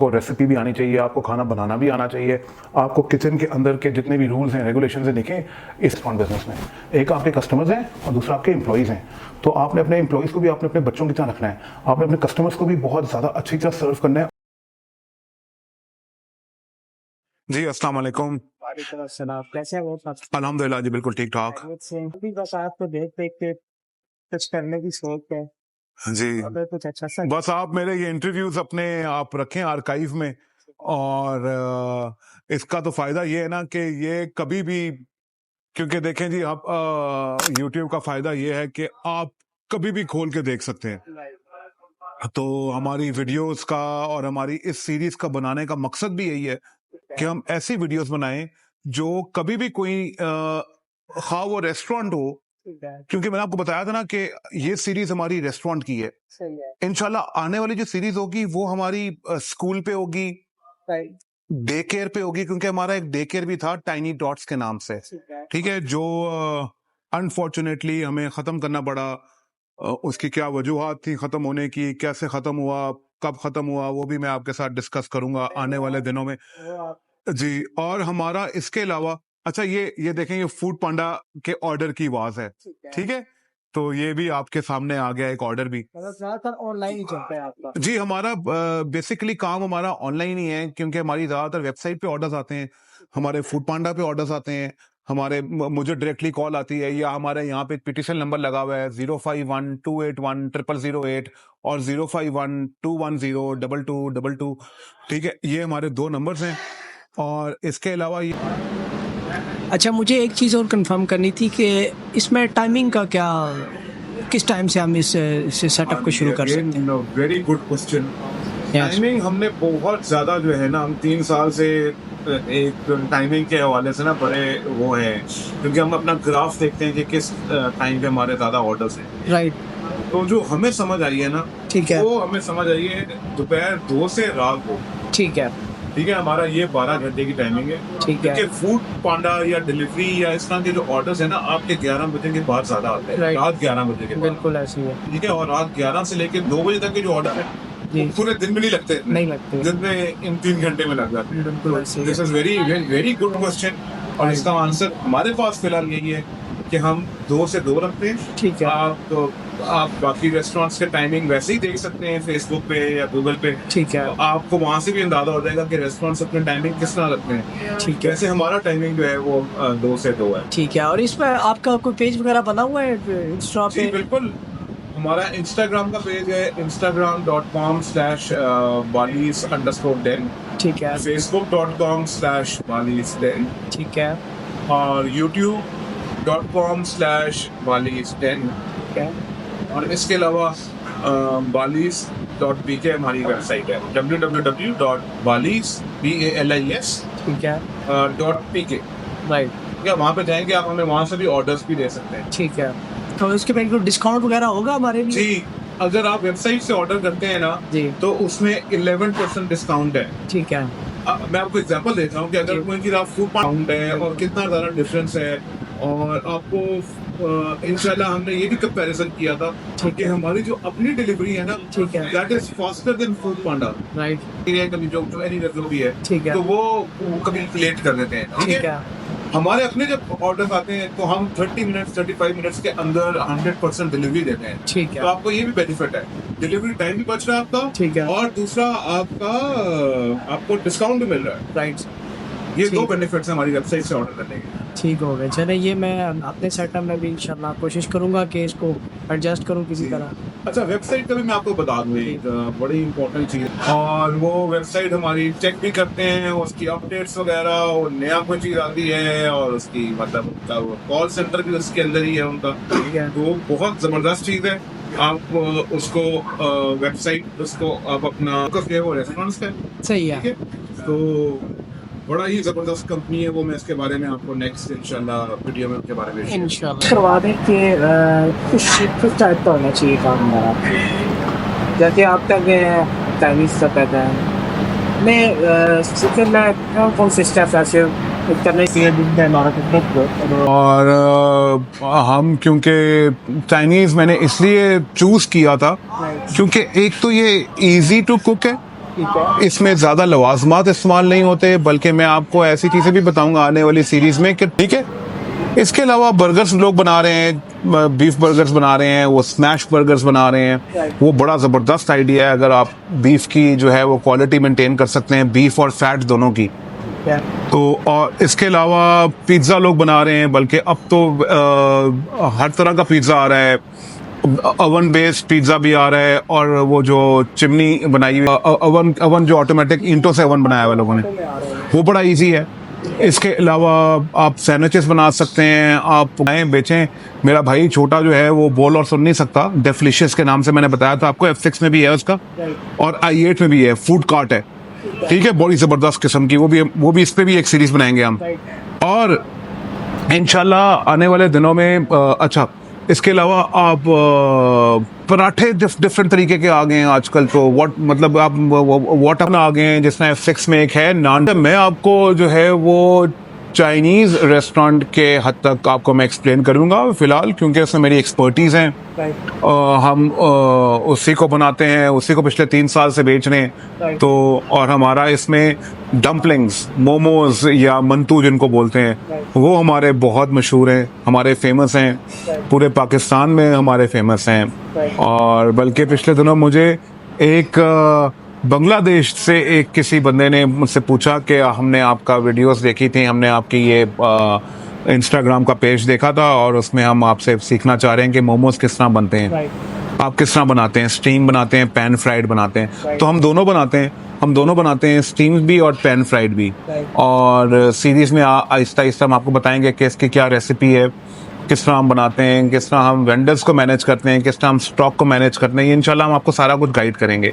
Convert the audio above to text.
आपको रेसिपी भी आनी चाहिए, आपको खाना बनाना भी आना चाहिए, आपको किचन के अंदर के जितने भी रूल्स हैं, रेगुलेशंस हैं, देखें इस रेस्टोरेंट बिजनेस में एक आपके कस्टमर्स हैं और दूसरा आपके एम्प्लॉइज़ हैं। तो आपने अपने एम्प्लॉइज़ को भी आपने अपने बच्चों की तरह रखना है, आपने अपने कस्टमर्स को भी बहुत ज़्यादा अच्छी तरह सर्व करना है। जी, अस्सलाम वालेकुम। वालेकुम अस्सलाम। कैसे हैं आप? अल्हम्दुलिल्लाह जी, बिल्कुल ठीक ठाक। खैरियत से हैं? अभी बस आपको देख देख के कुछ करने की सोच है। जी, अगर कुछ अच्छा सा बस आप मेरे ये इंटरव्यूज अपने आप रखें आर्काइव में, और इसका तो फायदा ये है ना कि ये कभी भी, क्योंकि देखें जी, आप यूट्यूब का फायदा ये है कि आप कभी भी खोल के देख सकते हैं। तो हमारी वीडियोस का और हमारी इस सीरीज का बनाने का मकसद भी यही है कि हम ऐसी वीडियोस बनाएं जो कभी भी कोई खा वो रेस्टोरेंट हो, ठीक है, क्योंकि मैंने आपको बताया था ना कि ये सीरीज हमारी रेस्टोरेंट की है। सही है, इंशाल्लाह आने वाली जो सीरीज होगी वो हमारी स्कूल पे होगी, राइट, डे केयर पे होगी, क्योंकि हमारा एक डे केयर भी था टाइनी डॉट्स के नाम से, ठीक है, ठीक है, जो अनफॉर्चुनेटली हमें खत्म करना पड़ा। उसकी क्या वजूहात थी खत्म होने की, कैसे खत्म हुआ, कब खत्म हुआ, वो भी मैं आपके साथ डिस्कस करूंगा आने वाले दिनों में। वो आप जी, और हमारा इसके अलावा, अच्छा ये देखें, ये फूड पांडा के ऑर्डर की आवाज है, ठीक है, ठीक है, तो ये भी आपके सामने आ गया एक ऑर्डर भी। मतलब ज़्यादातर ऑनलाइन ही चलता है आपका। जी, हमारा बेसिकली काम हमारा ऑनलाइन ही है, क्योंकि हमारी ज़्यादातर वेबसाइट पे ऑर्डर्स आते हैं, हमारे फूड पांडा पे ऑर्डर्स आते हैं, हमारे मुझे डायरेक्टली कॉल आती है, या हमारे यहाँ पे पिटिशन नंबर लगा हुआ है 0512810008 और 0512102222, ठीक है, ये हमारे 2 नंबर्स हैं। और इसके अलावा ये अच्छा, मुझे एक चीज़ और कंफर्म करनी थी कि इसमें टाइमिंग का क्या, किस टाइम से हम इस सेटअप को शुरू कर सकते हैं? Very good question. टाइमिंग हमने बहुत ज्यादा जो है ना, हम 3 साल से एक टाइमिंग के हवाले से ना बड़े वो है, क्योंकि हम अपना ग्राफ देखते हैं कि किस टाइम पे हमारे ज्यादा ऑर्डर्स हैं। राइट, तो जो हमें समझ आई है ना, ठीक है, वो हमें समझ आई है दोपहर 2 से रात 2, ठीक है, ठीक है, हमारा ये 12 घंटे की टाइमिंग है। ठीक है, क्योंकि फूड पांडा या डिलीवरी या इस तरह के जो ऑर्डर्स है ना, आपके 11 बजे के बाद ज्यादा आते हैं, Right. रात 11 बजे के बाद, बिल्कुल ऐसी है, ठीक है, और रात 11 से लेकर 2 बजे तक के जो ऑर्डर है जी, वो पूरे दिन में नहीं लगते इतने। नहीं लगते, दिन में इन 3 घंटे में लग जाते हैं। बिल्कुल ऐसी है, this is very very good question, और इसका आंसर हमारे पास फिलहाल यही है कि हम 2 से 2 रखते हैं। ठीक है, आप बाकी रेस्टोरेंट्स के टाइमिंग वैसे ही देख सकते हैं फेसबुक पे या गूगल पे, ठीक है, आपको वहां से भी अंदाजा हो जाएगा कि रेस्टोरेंट्स अपने टाइमिंग किस तरह रखते हैं। ठीक है, वैसे हमारा टाइमिंग जो है वो 2 से 2 है। ठीक है। और इसमें आपका कोई पेज वगैरह बना हुआ है इंस्टा जी पे? बिल्कुल, हमारा इंस्टाग्राम का पेज है instagram.com/balis_den, ठीक है, facebook.com/balis10, ठीक है, और youtube.com/balis10, ठीक है, और इसके अलावा balis.pk हमारी वेबसाइट है, ठीक है, www.balis.pk, राइट, क्या वहाँ पे जाएंगे आप, हमें वहाँ से भी ऑर्डर्स भी दे सकते हैं। ठीक है। तो इसके पे कोई डिस्काउंट वगैरह होगा हमारे लिए? जी, अगर आप वेबसाइट से ऑर्डर करते हैं ना, जी, तो उसमें 11% डिस्काउंट है। ठीक है, मैं आपको एग्जांपल देता हूँ कि अगर जी। कोई चीज़ आप फूड पाउंड है और कितना ज़्यादा डिफरेंस है, और आपको इंशाल्लाह हमने ये भी कंपैरिजन किया था कि हमारी जो अपनी डिलीवरी है ना, ठीक है, that is faster than food Panda, right, कभी जो एनी जो भी है, ठीक है, तो वो कभी लेट कर देते हैं, ठीक है, हमारे अपने जब ऑर्डर आते हैं तो हम 30 मिनट्स 35 मिनट्स के अंदर 100% डिलीवरी देते हैं। ठीक तो है, आपको ये भी बेनिफिट है, डिलीवरी टाइम भी बच रहा है आपका, ठीक है, और दूसरा आपको डिस्काउंट भी मिल रहा है। राइट, ये ठीक 2 बेनिफिट्स हैं हमारी वेबसाइट से ऑर्डर करने के। ठीक हो गए। चले, ये मैं अपने सेटअप में भी इंशाल्लाह कोशिश करूंगा कि इसको एडजस्ट करूं किसी जी। तरह। अच्छा, वेबसाइट का भी मैं आपको बता दूं, एक बड़ी इंपॉर्टेंट चीज, और वो वेबसाइट हमारी चेक भी करते हैं, उसकी अपडेट्स वगैरह, और नया कोई चीज आती है, और उसकी मतलब उनका कॉल सेंटर भी उसके अंदर ही है उनका, ठीक है, तो बहुत जबरदस्त चीज है। आप उसको वेबसाइट उसको आप अपना वो रेस्टोरेंट्स का, सही है, ठीक है, तो बड़ा ही जबरदस्त कंपनी है वो, मैं इसके बारे में आपको नेक्स्ट इंशाल्लाह वीडियो में उसके बारे में इंशाल्लाह करवा दें कि कुछ टाइप का होना चाहिए काम हमारा, जैसे आप तक चाइनीज का कहते हैं, मैं कौन से स्टेप ऐसे करने के लिए हमारा, और हम क्योंकि चाइनीज़ मैंने इसलिए चूज़ किया था क्योंकि एक तो ये इजी टू कुक है, ठीक है। इसमें ज़्यादा लवाजमात इस्तेमाल नहीं होते, बल्कि मैं आपको ऐसी चीज़ें भी बताऊंगा आने वाली सीरीज़ में कि ठीक है। इसके अलावा बर्गर्स लोग बना रहे हैं, बीफ बर्गर्स बना रहे हैं, वो स्मैश बर्गर्स बना रहे हैं। वो बड़ा ज़बरदस्त आइडिया है अगर आप बीफ की जो है वो क्वालिटी मेंटेन कर सकते हैं, बीफ और फैट दोनों की। तो और इसके अलावा पिज़्ज़ा लोग बना रहे हैं, बल्कि अब तो हर तरह का पिज़्ज़ा आ रहा है। ओवन बेस्ड पिज़्ज़ा भी आ रहा है, और वो जो चिमनी बनाई हुई ओवन जो ऑटोमेटिक ईंटों से ओवन बनाया हुआ लोगों ने, वो बड़ा इजी है। इसके अलावा आप सैंडविचेस बना सकते हैं, आप नए बेचें। मेरा भाई छोटा जो है वो बोल और सुन नहीं सकता, डेफिलिशियस के नाम से मैंने बताया था आपको, F6 में भी है उसका और i8 में भी है, फूड कार्ट है, ठीक है, बड़ी ज़बरदस्त किस्म की। वो भी इस पे भी एक सीरीज बनाएंगे हम, और इंशाल्लाह आने वाले दिनों में अच्छा। इसके अलावा आप पराठे डिफरेंट तरीके के आ गए हैं आजकल, तो मतलब आप वाटर आ गए हैं, जिसमें F6 में एक है नान। मैं आपको जो है वो चाइनीज़ रेस्टोरेंट के हद तक आपको मैं एक्सप्लेन करूँगा फ़िलहाल, क्योंकि उसमें मेरी एक्सपर्टीज़ हैं। हम उसी को बनाते हैं, उसी को पिछले 3 साल से बेच रहे हैं। तो और हमारा इसमें डम्पलिंग्स, मोमोज या मंतू जिनको बोलते हैं, वो हमारे बहुत मशहूर हैं, हमारे फेमस हैं, पूरे पाकिस्तान में हमारे फेमस हैं। और बल्कि पिछले दिनों मुझे एक बांग्लादेश से एक किसी बंदे ने मुझसे पूछा कि हमने आपका वीडियोस देखी थी, हमने आपकी ये इंस्टाग्राम का पेज देखा था, और उसमें हम आपसे सीखना चाह रहे हैं कि मोमोज किस तरह बनते हैं, आप किस तरह बनाते हैं, स्टीम बनाते हैं, पैन फ्राइड बनाते हैं। तो हम दोनों बनाते हैं, स्टीम भी और पैन फ्राइड भी। और सीरीज में आहिस्ता आहिस्ता हम आपको बताएंगे कि इसकी क्या रेसिपी है, किस तरह हम बनाते हैं, किस तरह हम वेंडर्स को मैनेज करते हैं, किस तरह हम स्टॉक को मैनेज करते हैं। इंशाल्लाह हम आपको सारा कुछ गाइड करेंगे।